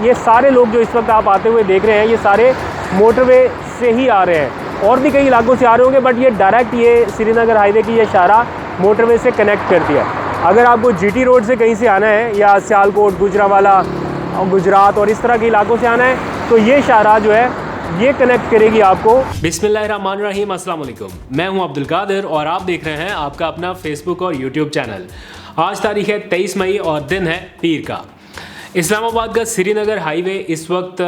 ये सारे लोग जो इस वक्त आप आते हुए देख रहे हैं ये सारे मोटरवे से ही आ रहे हैं, और भी कई इलाकों से आ रहे होंगे, बट ये डायरेक्ट ये श्रीनगर हाईवे की ये शाहराह मोटरवे से कनेक्ट करती है। अगर आपको जीटी रोड से कहीं से आना है या सियालकोट, गुजरावाला, गुजरात और इस तरह के इलाकों से आना है तो ये शाहराह जो है ये कनेक्ट करेगी आपको। बिस्मिल्लाहिर्रहमानिर्रहीम, अस्सलाम वालेकुम। मैं हूं अब्दुल कादिर और आप देख रहे हैं आपका अपना फेसबुक और यूट्यूब चैनल। आज तारीख है 23 मई और दिन है पीर का। इस्लामाबाद का श्रीनगर हाईवे इस वक्त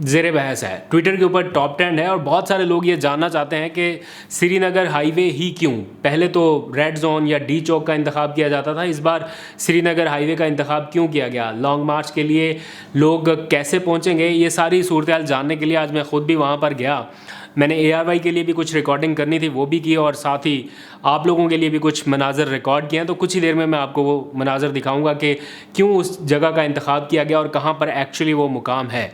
ज़ेरे बहस है, ट्विटर के ऊपर टॉप ट्रेंड है और बहुत सारे लोग ये जानना चाहते हैं कि श्रीनगर हाईवे ही क्यों। पहले तो रेड जोन या डी चौक का इंतखाब किया जाता था, इस बार श्रीनगर हाईवे का इंतखाब क्यों किया गया, लॉन्ग मार्च के लिए लोग कैसे पहुंचेंगे, ये सारी सूरत हाल जानने के लिए आज मैं ख़ुद भी वहाँ पर गया। मैंने ARY के लिए भी कुछ रिकॉर्डिंग करनी थी, वो भी की, और साथ ही आप लोगों के लिए भी कुछ मनाज़र रिकॉर्ड किए हैं। तो कुछ ही देर में मैं आपको वो मनाज़र दिखाऊंगा कि क्यों उस जगह का इंतखाब किया गया और कहाँ पर एक्चुअली वो मुकाम है।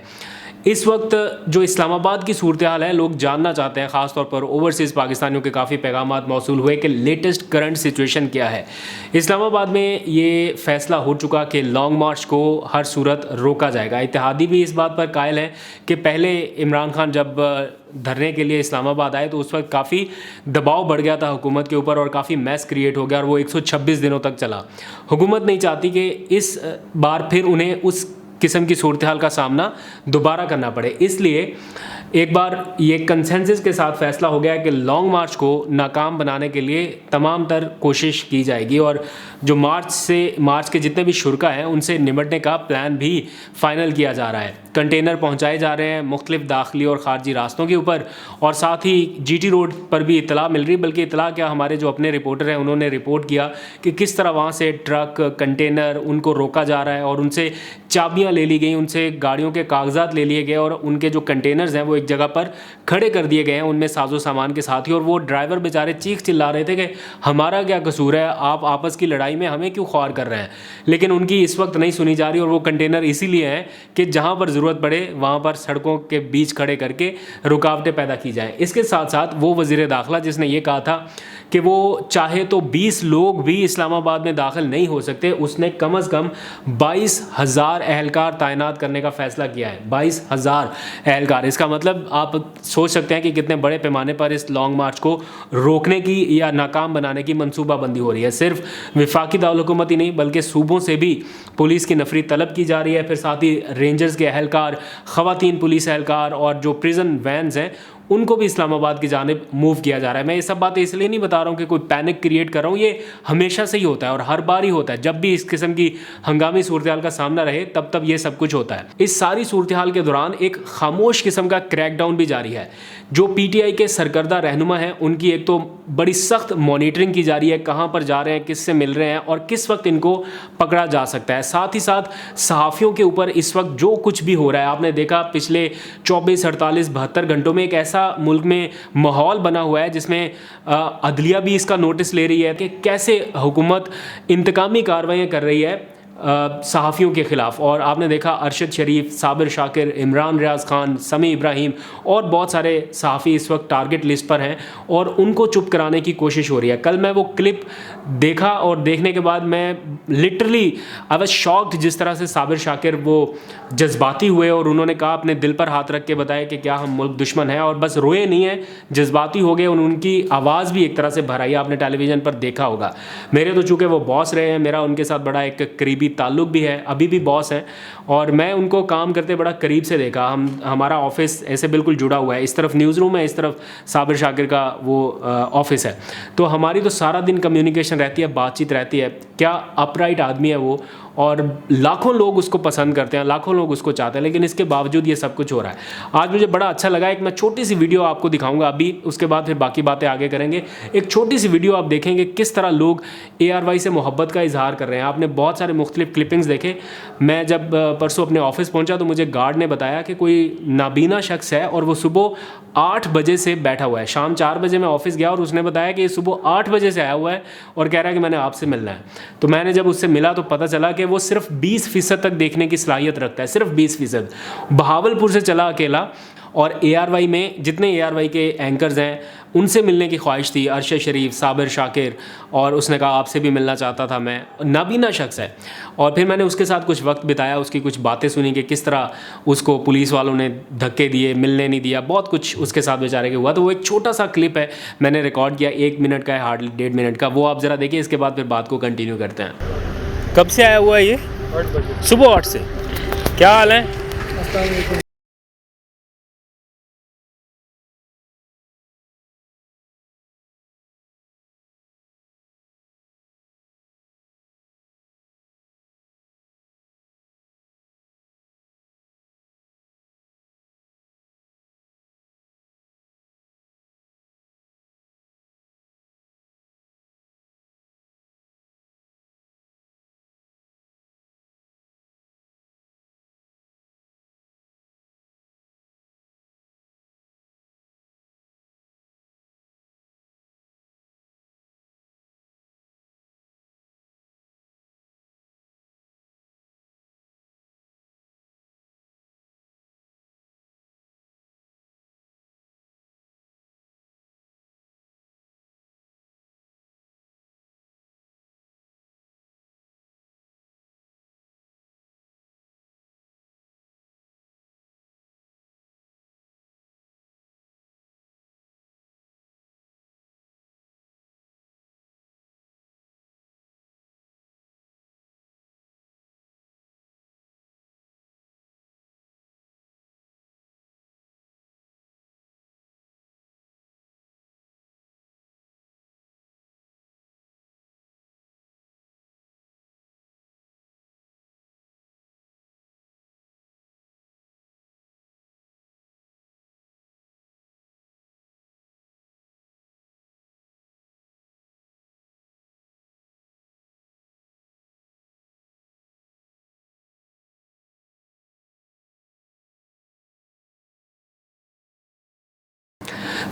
इस वक्त जो इस्लामाबाद की सूरत हाल है लोग जानना चाहते हैं, ख़ास तौर पर ओवरसीज़ पाकिस्तानियों के काफ़ी पैगामात मौसूल हुए कि लेटेस्ट करंट सिचुएशन क्या है। इस्लामाबाद में ये फ़ैसला हो चुका कि लॉन्ग मार्च को हर सूरत रोका जाएगा। इत्तेहादी भी इस बात पर कायल है कि पहले इमरान खान जब धरने के लिए इस्लामाबाद आए तो उस वक्त काफ़ी दबाव बढ़ गया था हुकूमत के ऊपर और काफ़ी मैस क्रिएट हो गया और वो 126 दिनों तक चला। हुकूमत नहीं चाहती कि इस बार फिर उन्हें उस किस्म की सूरत हाल का सामना दोबारा करना पड़े, इसलिए एक बार ये कंसेंसस के साथ फैसला हो गया है कि लॉन्ग मार्च को नाकाम बनाने के लिए तमाम तर कोशिश की जाएगी और जो मार्च के जितने भी शुरा हैं उनसे निपटने का प्लान भी फाइनल किया जा रहा है। कंटेनर पहुंचाए जा रहे हैं मुख्तलिफ दाखिली और ख़ारजी रास्तों के ऊपर और साथ ही GT रोड पर भी इतला मिल रही, बल्कि इतला क्या, हमारे जो अपने रिपोर्टर हैं उन्होंने रिपोर्ट किया कि किस तरह वहाँ से ट्रक कंटेनर उनको रोका जा रहा है और उनसे चाबियाँ ले ली गई, उनसे गाड़ियों के कागजात ले लिए गए और उनके जो कंटेनर्स हैं वो एक जगह पर खड़े कर दिए गए हैं उनमें साजो सामान के साथ ही। और वो ड्राइवर बेचारे चीख चिल्ला रहे थे कि हमारा क्या कसूर है, आप आपस की लड़ाई में हमें क्यों ख्वार कर रहे हैं, लेकिन उनकी इस वक्त नहीं सुनी जा रही। और वो कंटेनर इसीलिए हैं कि जहाँ पर ज़रूरत पड़े वहाँ पर सड़कों के बीच खड़े करके रुकावटें पैदा की जाएँ। इसके साथ साथ वो वज़ीर दाखिला जिसने ये कहा था कि वो चाहे तो 20 लोग भी इस्लामाबाद में दाखिल नहीं हो सकते, उसने कम से कम 22,000 एहलकार तैनात करने का फ़ैसला किया है। 22,000 एहलकार, इसका मतलब आप सोच सकते हैं कि कितने बड़े पैमाने पर इस लॉन्ग मार्च को रोकने की या नाकाम बनाने की मनसूबाबंदी हो रही है। सिर्फ वफाकी दारुल-हुकूमत ही नहीं बल्कि सूबों से भी पुलिस की नफरी तलब की जा रही है। फिर साथ ही रेंजर्स के एहलकार, ख़वातीन पुलिस एहलकार और जो प्रिजन वैन्स हैं उनको भी इस्लामाबाद की जानिब मूव किया जा रहा है। मैं ये सब बातें इसलिए नहीं बता रहा हूँ कि कोई पैनिक क्रिएट कर रहा हूँ, ये हमेशा से ही होता है और हर बार ही होता है। जब भी इस किस्म की हंगामी सूरत हाल का सामना रहे तब ये सब कुछ होता है। इस सारी सूरत हाल के दौरान एक खामोश किस्म का क्रैकडाउन भी जारी है। जो PTI के सरकर्दा रहनुमा हैं उनकी एक तो बड़ी सख्त मॉनिटरिंग की जा रही है, कहाँ पर जा रहे हैं, किससे मिल रहे हैं और किस वक्त इनको पकड़ा जा सकता है। साथ ही साथ सहाफ़ियों के ऊपर इस वक्त जो कुछ भी हो रहा है, आपने देखा पिछले 24, 48, 72 घंटों में एक ऐसा मुल्क में माहौल बना हुआ है जिसमें अदलिया भी इसका नोटिस ले रही है कि कैसे हुकूमत इंतकामी कार्रवाइयाँ कर रही है सहाफ़ियों के ख़िलाफ़। और आपने देखा अरशद शरीफ, साबिर शाकिर, इमरान रियाज़ खान, समी इब्राहिम और बहुत सारे सहाफ़ी इस वक्त टारगेट लिस्ट पर हैं और उनको चुप कराने की कोशिश हो रही है। कल मैं वो क्लिप देखा और देखने के बाद मैं लिटरली आई वाज शॉक्ड जिस तरह से साबिर शाकिर वो जज्बाती हुए और उन्होंने कहा, अपने दिल पर हाथ रख के बताया कि क्या हम मुल्क दुश्मन हैं, और बस रोए नहीं हैं, जज्बाती हो गए। उनकी आवाज़ भी एक तरह से भर आई, आपने टेलीविज़न पर देखा होगा। मेरे तो चूँकि वो बॉस रहे हैं, मेरा उनके साथ बड़ा एक करीबी ताल्लुक़ भी है, अभी भी बॉस हैं और मैं उनको काम करते बड़ा करीब से देखा। हमारा ऑफिस ऐसे बिल्कुल जुड़ा हुआ है, इस तरफ न्यूज़ रूम है, इस तरफ साबिर शाकिर का वो ऑफिस है, तो हमारी तो सारा दिन कम्युनिकेशन रहती है, बातचीत रहती है। क्या अपराइट आदमी है वो, और लाखों लोग उसको पसंद करते हैं, लाखों लोग उसको चाहते हैं, लेकिन इसके बावजूद ये सब कुछ हो रहा है। आज मुझे बड़ा अच्छा लगा, एक मैं छोटी सी वीडियो आपको दिखाऊंगा अभी, उसके बाद फिर बाकी बातें आगे करेंगे। एक छोटी सी वीडियो आप देखेंगे किस तरह लोग ARY से मोहब्बत का इजहार कर रहे हैं। आपने बहुत सारे मुख्तलिफ क्लिपिंग्स देखे। मैं जब परसों अपने ऑफिस पहुंचा तो मुझे गार्ड ने बताया कि कोई नाबीना शख्स है और वो सुबह 8 बजे से बैठा हुआ है। शाम 4 बजे मैं ऑफिस गया और उसने बताया कि सुबह 8 बजे से आया हुआ है और कह रहा है कि मैंने आपसे मिलना है। तो मैंने जब उससे मिला तो पता चला कि वो सिर्फ 20% तक देखने की सलाहियत रखता है, सिर्फ 20%। बहावलपुर से चला अकेला और ARY में जितने ARY के एंकर्स हैं उनसे मिलने की ख्वाहिश थी, अरशद शरीफ, साबिर शाकिर, और उसने कहा आपसे भी मिलना चाहता था मैं, नाबीना शख्स है। और फिर मैंने उसके साथ कुछ वक्त बिताया, उसकी कुछ बातें सुनी कि किस तरह उसको पुलिस वालों ने धक्के दिए, मिलने नहीं दिया, बहुत कुछ उसके साथ बेचारे के हुआ। तो वो एक छोटा सा क्लिप है, मैंने रिकॉर्ड किया, 1 मिनट का है, हार्डली 1.5 मिनट का, वो आप ज़रा देखिए, इसके बाद फिर बात को कंटिन्यू करते हैं। कब से आया हुआ है ये? 8 बजे। सुबह 8 से। क्या हाल है? अस्सलाम वालेकुम।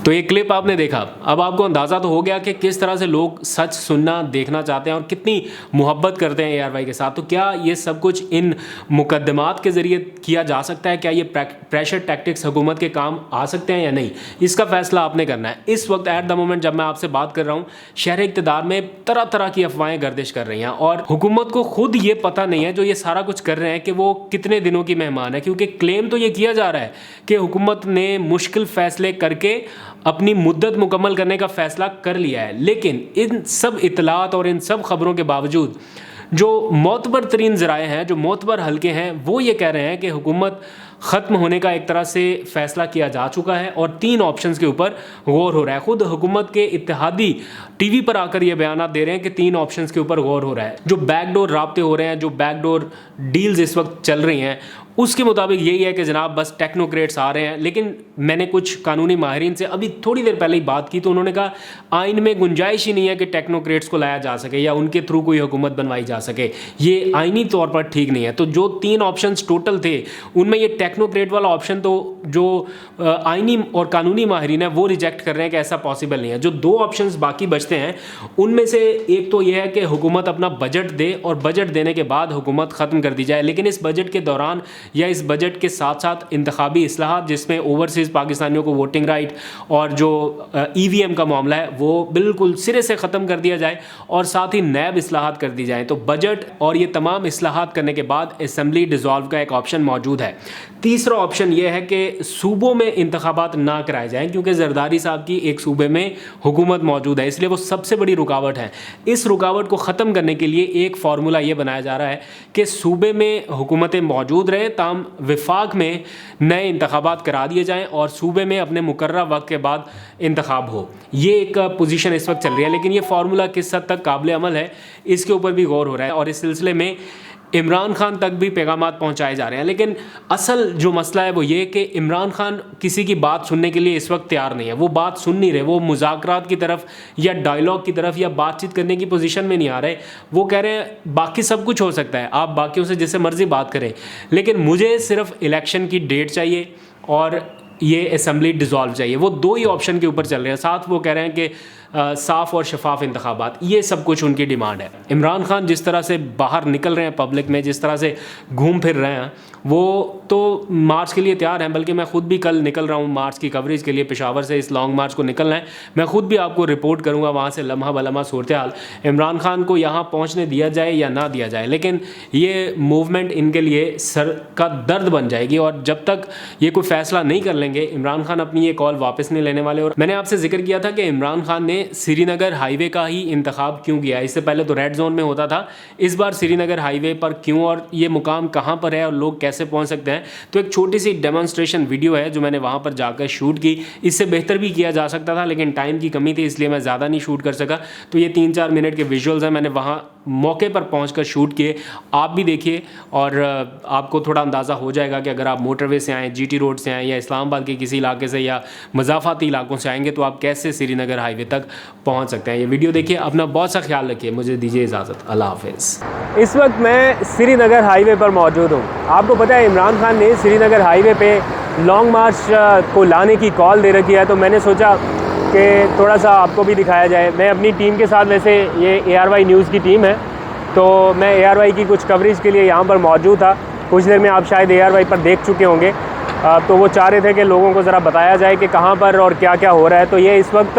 तो ये क्लिप आपने देखा, अब आपको अंदाज़ा तो हो गया कि किस तरह से लोग सच सुनना देखना चाहते हैं और कितनी मोहब्बत करते हैं ARY के साथ। तो क्या ये सब कुछ इन मुकदमात के ज़रिए किया जा सकता है? क्या ये प्रेशर टैक्टिक्स हुकूमत के काम आ सकते हैं या नहीं? इसका फ़ैसला आपने करना है। इस वक्त एट द मोमेंट जब मैं आपसे बात कर रहा हूँ, शहर इक़्तिदार में तरह तरह की अफवाहें गर्दिश कर रही हैं और हुकूमत को खुद ये पता नहीं है जो ये सारा कुछ कर रहे हैं कि वो कितने दिनों की मेहमान है। क्योंकि क्लेम तो ये किया जा रहा है कि हुकूमत ने मुश्किल फ़ैसले करके अपनी मुद्दत मुकम्मल करने का फ़ैसला कर लिया है, लेकिन इन सब इतलात और इन सब ख़बरों के बावजूद जो मोतबर तरीन ज़राए हैं, जो मोतबर हल्के हैं, वो ये कह रहे हैं कि हुकूमत ख़त्म होने का एक तरह से फ़ैसला किया जा चुका है और 3 ऑप्शंस के ऊपर गौर हो रहा है। ख़ुद हुकूमत के इत्तेहादी TV पर आकर ये बयान दे रहे हैं कि 3 ऑप्शंस के ऊपर गौर हो रहा है। जो बैकडोर राब्ते हो रहे हैं, जो बैकडोर डील्स इस वक्त चल रही हैं, उसके मुताबिक यही है कि जनाब बस टेक्नोक्रेट्स आ रहे हैं। लेकिन मैंने कुछ कानूनी माहिरीन से अभी थोड़ी देर पहले ही बात की तो उन्होंने कहा आइन में गुंजाइश ही नहीं है कि टेक्नोक्रेट्स को लाया जा सके या उनके थ्रू कोई हुकूमत बनवाई जा सके, ये आइनी तौर पर ठीक नहीं है। तो जो 3 ऑप्शंस टोटल थे उनमें ये टेक्नोक्रेट वाला ऑप्शन तो जो आइनी और कानूनी माहिरीन है वो रिजेक्ट कर रहे हैं कि ऐसा पॉसिबल नहीं है। जो 2 ऑप्शंस बाकी बचते हैं उनमें से एक तो यह है कि हुकूमत अपना बजट दे और बजट देने के बाद हुकूमत ख़त्म कर दी जाए, लेकिन इस बजट के दौरान या इस बजट के साथ साथ इंतखाबी इस्लाहात जिसमें ओवरसीज़ पाकिस्तानियों को वोटिंग राइट और जो EVM का मामला है वो बिल्कुल सिरे से ख़त्म कर दिया जाए और साथ ही नैब इस्लाहात कर दी जाए। तो बजट और ये तमाम इस्लाहात करने के बाद असम्बली डिज़ोल्व का एक ऑप्शन मौजूद है। तीसरा ऑप्शन ये है कि सूबों में इंतखाबात ना कराए जाएँ, क्योंकि जरदारी साहब की एक सूबे में हुकूमत मौजूद है, इसलिए वो सबसे बड़ी रुकावट है। इस रुकावट को ख़त्म करने के लिए एक फार्मूला ये बनाया जा रहा है कि सूबे में हुकूमतें मौजूद रहें, ताम विफाक में नए इंतखाबात करा दिए जाएँ और सूबे में अपने मुकर्रर वक्त के बाद इंतखाब हो। ये एक पोजीशन इस वक्त चल रही है, लेकिन ये फार्मूला किस हद तक काबिल अमल है इसके ऊपर भी गौर हो रहा है और इस सिलसिले में इमरान खान तक भी पैगामात पहुंचाए जा रहे हैं। लेकिन असल जो मसला है वो ये कि इमरान खान किसी की बात सुनने के लिए इस वक्त तैयार नहीं है, वो बात सुन नहीं रहे, वो मुज़ाकरात की तरफ या डायलॉग की तरफ या बातचीत करने की पोजीशन में नहीं आ रहे। वो कह रहे हैं बाकी सब कुछ हो सकता है, आप बाकियों से जैसे मर्ज़ी बात करें, लेकिन मुझे सिर्फ इलेक्शन की डेट चाहिए और ये असम्बली डिज़ोल्व चाहिए। वो 2 ही ऑप्शन के ऊपर चल रहे हैं। साथ वो कह रहे हैं कि साफ़ और शफाफ इंतखाबात, ये सब कुछ उनकी डिमांड है। इमरान खान जिस तरह से बाहर निकल रहे हैं पब्लिक में, जिस तरह से घूम फिर रहे हैं, वो तो मार्च के लिए तैयार हैं। बल्कि मैं ख़ुद भी कल निकल रहा हूँ मार्च की कवरेज के लिए, पेशावर से इस लॉन्ग मार्च को निकलना है। मैं ख़ुद भी आपको रिपोर्ट करूँगा वहाँ से लम्हा बलम्हा सूरत हाल, इमरान खान को यहाँ पहुँचने दिया जाए या ना दिया जाए। लेकिन ये मूवमेंट इनके लिए सर का दर्द बन जाएगी, और जब तक ये कोई फ़ैसला नहीं कर लेंगे, इमरान खान अपनी ये कॉल वापस नहीं लेने वाले। और मैंने आपसे जिक्र किया था कि इमरान खान ने श्रीनगर हाईवे का ही इंतखाब क्यों किया। इससे पहले तो रेड जोन में होता था, इस बार श्रीनगर हाईवे पर क्यों, और ये मुकाम कहाँ पर है और लोग कैसे पहुँच सकते हैं। तो एक छोटी सी डेमोन्स्ट्रेशन वीडियो है जो मैंने वहाँ पर जाकर शूट की। इससे बेहतर भी किया जा सकता था, लेकिन टाइम की कमी थी, इसलिए मैं ज़्यादा नहीं शूट कर सका। तो ये 3-4 मिनट के विजुअल्स हैं, मैंने वहाँ मौके पर पहुंचकर शूट किए। आप भी देखिए और आपको थोड़ा अंदाज़ा हो जाएगा कि अगर आप मोटरवे से आएँ, जीटी रोड से आएँ, या इस्लामाबाद के किसी इलाके से या मज़ाफ़ाती इलाकों से आएंगे, तो आप कैसे श्रीनगर हाईवे तक पहुंच सकते हैं। ये वीडियो देखिए, अपना बहुत सा ख्याल रखिए। मुझे दीजिए इजाज़त, अल्लाह हाफ़िज़। इस वक्त मैं श्रीनगर हाईवे पर मौजूद हूँ। आपको पता है इमरान खान ने श्रीनगर हाईवे पर लॉन्ग मार्च को लाने की कॉल दे रखी है, तो मैंने सोचा कि थोड़ा सा आपको भी दिखाया जाए। मैं अपनी टीम के साथ, वैसे ये ARY न्यूज़ की टीम है, तो मैं ARY की कुछ कवरेज के लिए यहाँ पर मौजूद था। कुछ देर में आप शायद ARY पर देख चुके होंगे। तो वो चाह रहे थे कि लोगों को ज़रा बताया जाए कि कहाँ पर और क्या क्या हो रहा है। तो ये इस वक्त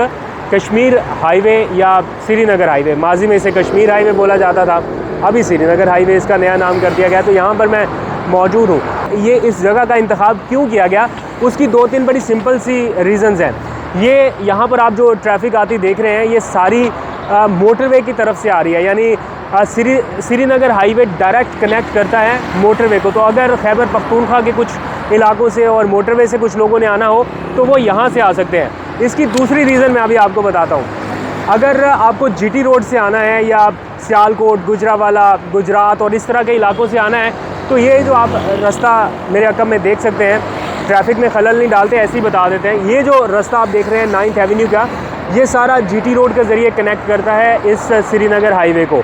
कश्मीर हाईवे या श्रीनगर हाईवे, माजी में इसे कश्मीर हाईवे बोला जाता था, अभी श्रीनगर हाईवे इसका नया नाम कर दिया गया। तो यहाँ पर मैं मौजूद हूँ। ये इस जगह का इंतखाब क्यों किया गया, उसकी 2-3 बड़ी सिंपल सी रीज़न्स हैं। ये यहाँ पर आप जो ट्रैफिक आती देख रहे हैं, ये सारी मोटरवे की तरफ से आ रही है। यानी श्रीनगर हाईवे डायरेक्ट कनेक्ट करता है मोटरवे को। तो अगर खैबर पख्तूनख्वा के कुछ इलाकों से और मोटरवे से कुछ लोगों ने आना हो, तो वो यहाँ से आ सकते हैं। इसकी दूसरी रीज़न मैं अभी आपको बताता हूँ। अगर आपको GT रोड से आना है या सियालकोट, गुजरावाला, गुजरात और इस तरह के इलाकों से आना है, तो ये जो आप रास्ता मेरे अकब में देख सकते हैं, ट्रैफिक में खलल नहीं डालते, ऐसे ही बता देते हैं। ये जो रास्ता आप देख रहे हैं 9th एवेन्यू का, ये सारा GT रोड के ज़रिए कनेक्ट करता है इस श्रीनगर हाईवे को।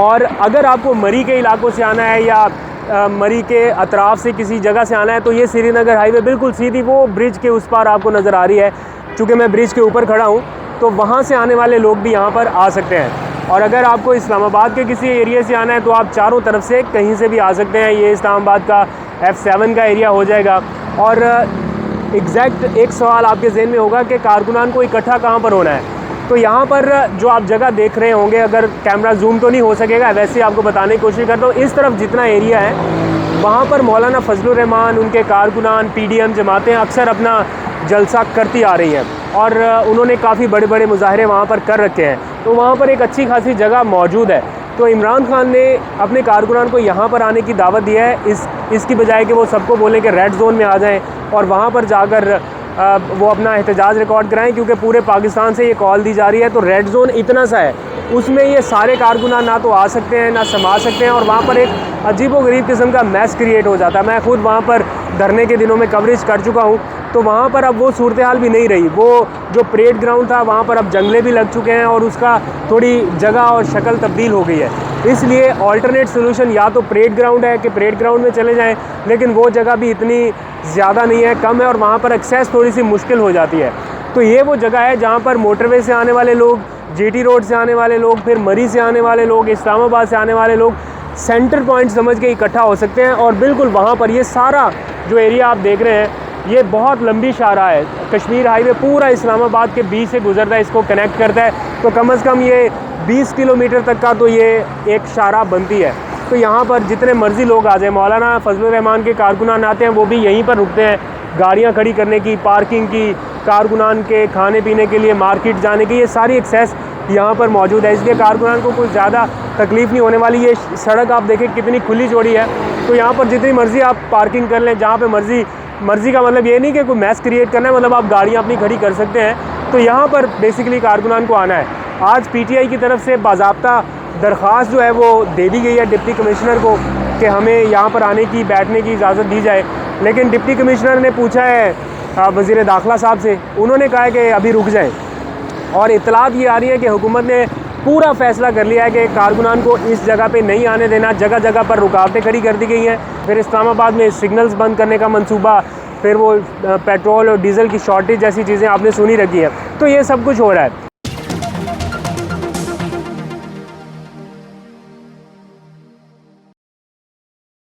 और अगर आपको मरी के इलाकों से आना है या मरी के अतराफ़ से किसी जगह से आना है, तो ये श्रीनगर हाईवे बिल्कुल सीधी वो ब्रिज के उस पार आपको नज़र आ रही है। चूँकि मैं ब्रिज के ऊपर खड़ा हूँ, तो वहाँ से आने वाले लोग भी यहाँ पर आ सकते हैं। और अगर आपको इस्लामाबाद के किसी एरिया से आना है, तो आप चारों तरफ से कहीं से भी आ सकते हैं। ये इस्लामाबाद का F7 का एरिया हो जाएगा। और एग्जैक्ट एक सवाल आपके जहन में होगा कि कारकुनान को इकट्ठा कहाँ पर होना है। तो यहाँ पर जो आप जगह देख रहे होंगे, अगर कैमरा जूम तो नहीं हो सकेगा, वैसे आपको बताने की कोशिश करता हूँ। इस तरफ जितना एरिया है, वहाँ पर मौलाना फजलुर रहमान, उनके कारकुनान, PDM जमातें अक्सर अपना जलसा करती आ रही हैं, और उन्होंने काफ़ी बड़े बड़े मुजाहरे वहाँ पर कर रखे हैं। तो वहाँ पर एक अच्छी खासी जगह मौजूद है। तो इमरान खान ने अपने कारकुनान को यहाँ पर आने की दावत दी है, इसकी बजाय कि वो सबको बोले कि रेड जोन में आ जाएं और वहाँ पर जाकर वो अपना एहतजाज रिकॉर्ड कराएं, क्योंकि पूरे पाकिस्तान से ये कॉल दी जा रही है। तो रेड जोन इतना सा है, उसमें ये सारे कारकुनान ना तो आ सकते हैं, ना समा सकते हैं, और वहाँ पर एक अजीबोगरीब किस्म का मैस क्रिएट हो जाता है। मैं खुद वहाँ पर धरने के दिनों में कवरेज कर चुका हूँ, तो वहाँ पर अब वो सूरत हाल भी नहीं रही। वो जो परेड ग्राउंड था, वहाँ पर अब जंगले भी लग चुके हैं, और उसका थोड़ी जगह और शक्ल तब्दील हो गई है। इसलिए ऑल्टरनेट सोल्यूशन या तो परेड ग्राउंड है कि परेड ग्राउंड में चले जाएं, लेकिन वो जगह भी इतनी ज़्यादा नहीं है, कम है, और वहाँ पर एक्सेस थोड़ी सी मुश्किल हो जाती है। तो ये वो जगह है जहाँ पर मोटरवे से आने वाले लोग, GT रोड से आने वाले लोग, फिर मरी से आने वाले लोग, इस्लामाबाद से आने वाले लोग सेंटर पॉइंट समझ के इकट्ठा हो सकते हैं। और बिल्कुल वहाँ पर ये सारा जो एरिया आप देख रहे हैं, ये बहुत लंबी शाहराह है। कश्मीर हाईवे पूरा इस्लामाबाद के बीच से गुजरता है, इसको कनेक्ट करता है। तो कम से कम ये 20 किलोमीटर तक का तो ये एक शाहराह बनती है। तो यहाँ पर जितने मर्ज़ी लोग आ जाए, मौलाना फजलुर रहमान के कारकुनान आते हैं, वो भी यहीं पर रुकते हैं, गाड़ियाँ खड़ी करने की, पार्किंग की, कारकुनान के खाने पीने के लिए मार्केट जाने की, ये सारी एक्सेस यहाँ पर मौजूद है। इसलिए कारकुनान को कुछ ज़्यादा तकलीफ़ नहीं होने वाली। ये सड़क आप देखें कितनी खुली चौड़ी है, तो यहाँ पर जितनी मर्ज़ी आप पार्किंग कर लें, जहाँ पर मर्ज़ी का मतलब ये नहीं कि कोई मैस क्रिएट करना है, मतलब आप गाड़ियाँ अपनी खड़ी कर सकते हैं। तो यहाँ पर बेसिकली कारकुनान को आना है। आज PTI की तरफ से बाज़ाब्ता दरख्वास्त जो है वो दे दी गई है डिप्टी कमिश्नर को कि हमें यहाँ पर आने की, बैठने की इजाज़त दी जाए। लेकिन डिप्टी कमिश्नर ने पूछा है वज़ीर दाखिला साहब से, उन्होंने कहा है कि अभी रुक जाएँ। और इत्तलात ये आ रही है कि हुकूमत ने पूरा फ़ैसला कर लिया है कि कारकुनान को इस जगह पे नहीं आने देना। जगह जगह पर रुकावटें खड़ी कर दी गई हैं। फिर इस्लामाबाद में सिग्नल्स बंद करने का मंसूबा, फिर वो पेट्रोल और डीज़ल की शॉर्टेज जैसी चीज़ें आपने सुनी रखी हैं। तो ये सब कुछ हो रहा है।